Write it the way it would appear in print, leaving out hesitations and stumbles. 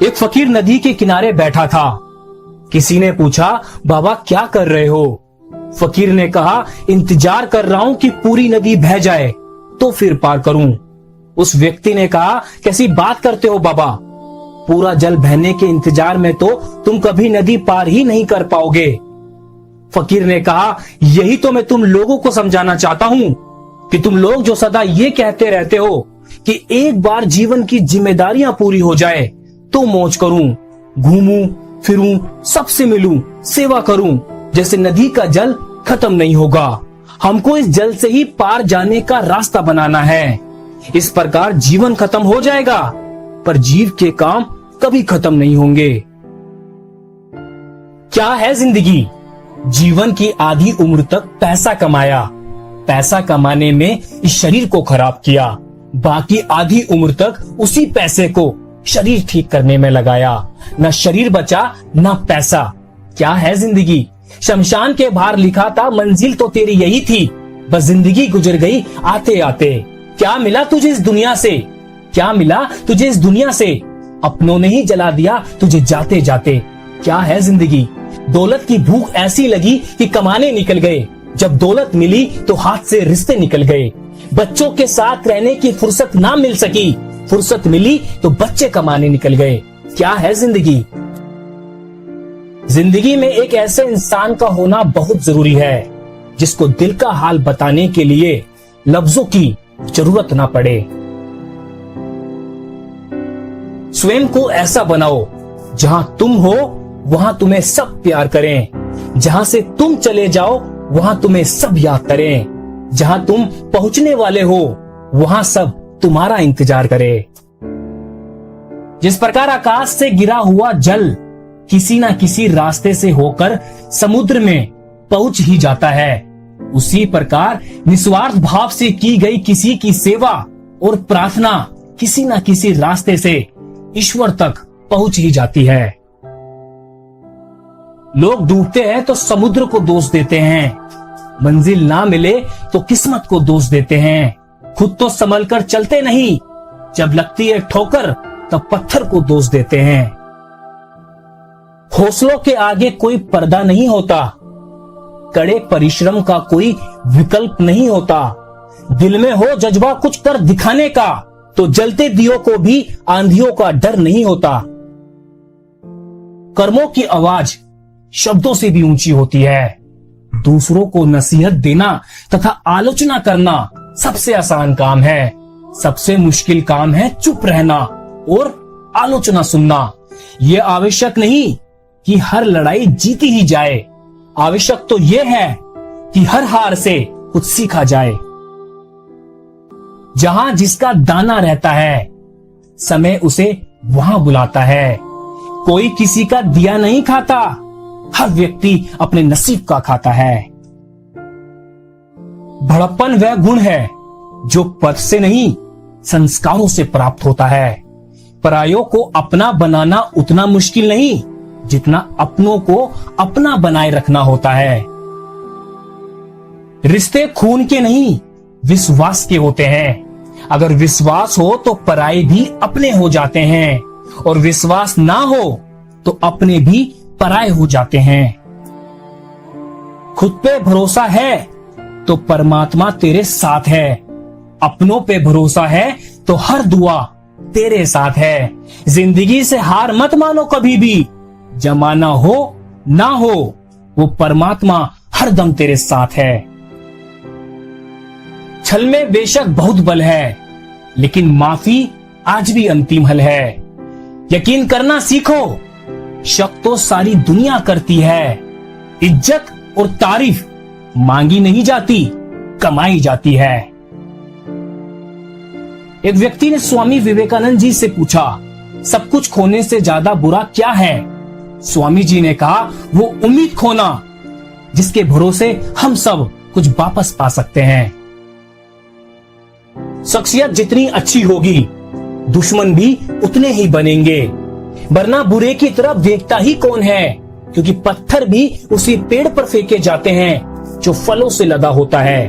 एक फकीर नदी के किनारे बैठा था। किसी ने पूछा, बाबा क्या कर रहे हो? फकीर ने कहा, इंतजार कर रहा हूं कि पूरी नदी बह जाए तो फिर पार करूं। उस व्यक्ति ने कहा, कैसी बात करते हो बाबा, पूरा जल बहने के इंतजार में तो तुम कभी नदी पार ही नहीं कर पाओगे। फकीर ने कहा, यही तो मैं तुम लोगों को समझाना चाहता हूं कि तुम लोग जो सदा ये कहते रहते हो कि एक बार जीवन की जिम्मेदारियां पूरी हो जाए तो मौज करूं, घूमूं फिरूं, सबसे मिलूं, सेवा करूं, जैसे नदी का जल खत्म नहीं होगा। हमको इस जल से ही पार जाने का रास्ता बनाना है। इस प्रकार जीवन खत्म हो जाएगा पर जीव के काम कभी खत्म नहीं होंगे। क्या है जिंदगी? जीवन की आधी उम्र तक पैसा कमाया, पैसा कमाने में इस शरीर को खराब किया, बाकी आधी उम्र तक उसी पैसे को शरीर ठीक करने में लगाया। न शरीर बचा न पैसा। क्या है जिंदगी? शमशान के बाहर लिखा था, मंजिल तो तेरी यही थी, बस जिंदगी गुजर गई आते आते। क्या मिला तुझे इस दुनिया से? क्या मिला तुझे इस दुनिया से? अपनों ने ही जला दिया तुझे जाते जाते। क्या है जिंदगी? दौलत की भूख ऐसी लगी कि कमाने निकल गए, जब दौलत मिली तो हाथ से रिश्ते निकल गए। बच्चों के साथ रहने की फुर्सत ना मिल सकी, फुर्सत मिली तो बच्चे कमाने निकल गए। क्या है जिंदगी? जिंदगी में एक ऐसे इंसान का होना बहुत जरूरी है जिसको दिल का हाल बताने के लिए लफ्जों की जरूरत ना पड़े। स्वयं को ऐसा बनाओ जहां तुम हो वहां तुम्हें सब प्यार करें, जहां से तुम चले जाओ वहां तुम्हें सब याद करें, जहां तुम पहुंचने वाले हो वहां सब तुम्हारा इंतजार करें। जिस प्रकार आकाश से गिरा हुआ जल किसी ना किसी रास्ते से होकर समुद्र में पहुंच ही जाता है, उसी प्रकार निस्वार्थ भाव से की गई किसी की सेवा और प्रार्थना किसी ना किसी रास्ते से ईश्वर तक पहुंच ही जाती है। लोग डूबते हैं तो समुद्र को दोष देते हैं, मंजिल ना मिले तो किस्मत को दोष देते हैं, खुद तो संभल कर चलते नहीं, जब लगती है ठोकर तब पत्थर को दोष देते हैं। हौसलों के आगे कोई पर्दा नहीं होता, कड़े परिश्रम का कोई विकल्प नहीं होता। दिल में हो जज्बा कुछ कर दिखाने का तो जलते दियों को भी आंधियों का डर नहीं होता। कर्मों की आवाज शब्दों से भी ऊंची होती है। दूसरों को नसीहत देना तथा आलोचना करना सबसे आसान काम है, सबसे मुश्किल काम है चुप रहना और आलोचना सुनना। यह आवश्यक नहीं कि हर लड़ाई जीती ही जाए, आवश्यक तो यह है कि हर हार से कुछ सीखा जाए। जहां जिसका दाना रहता है समय उसे वहां बुलाता है। कोई किसी का दिया नहीं खाता, हर व्यक्ति अपने नसीब का खाता है। बड़प्पन वह गुण है जो पद से नहीं संस्कारों से प्राप्त होता है। परायों को अपना बनाना उतना मुश्किल नहीं जितना अपनों को अपना बनाए रखना होता है। रिश्ते खून के नहीं विश्वास के होते हैं। अगर विश्वास हो तो पराये भी अपने हो जाते हैं और विश्वास ना हो तो अपने भी पराये हो जाते हैं। खुद पे भरोसा है तो परमात्मा तेरे साथ है, अपनों पे भरोसा है तो हर दुआ तेरे साथ है। जिंदगी से हार मत मानो कभी भी, जमाना हो ना हो वो परमात्मा हरदम तेरे साथ है। छल में बेशक बहुत बल है लेकिन माफी आज भी अंतिम हल है। यकीन करना सीखो, शक तो सारी दुनिया करती है। इज्जत और तारीफ मांगी नहीं जाती, कमाई जाती है। एक व्यक्ति ने स्वामी विवेकानंद जी से पूछा, सब कुछ खोने से ज्यादा बुरा क्या है? स्वामी जी ने कहा, वो उम्मीद खोना जिसके भरोसे हम सब कुछ वापस पा सकते हैं। शख्सियत जितनी अच्छी होगी दुश्मन भी उतने ही बनेंगे, वरना बुरे की तरफ देखता ही कौन है, क्योंकि पत्थर भी उसी पेड़ पर फेंके जाते हैं जो फलों से लदा होता है।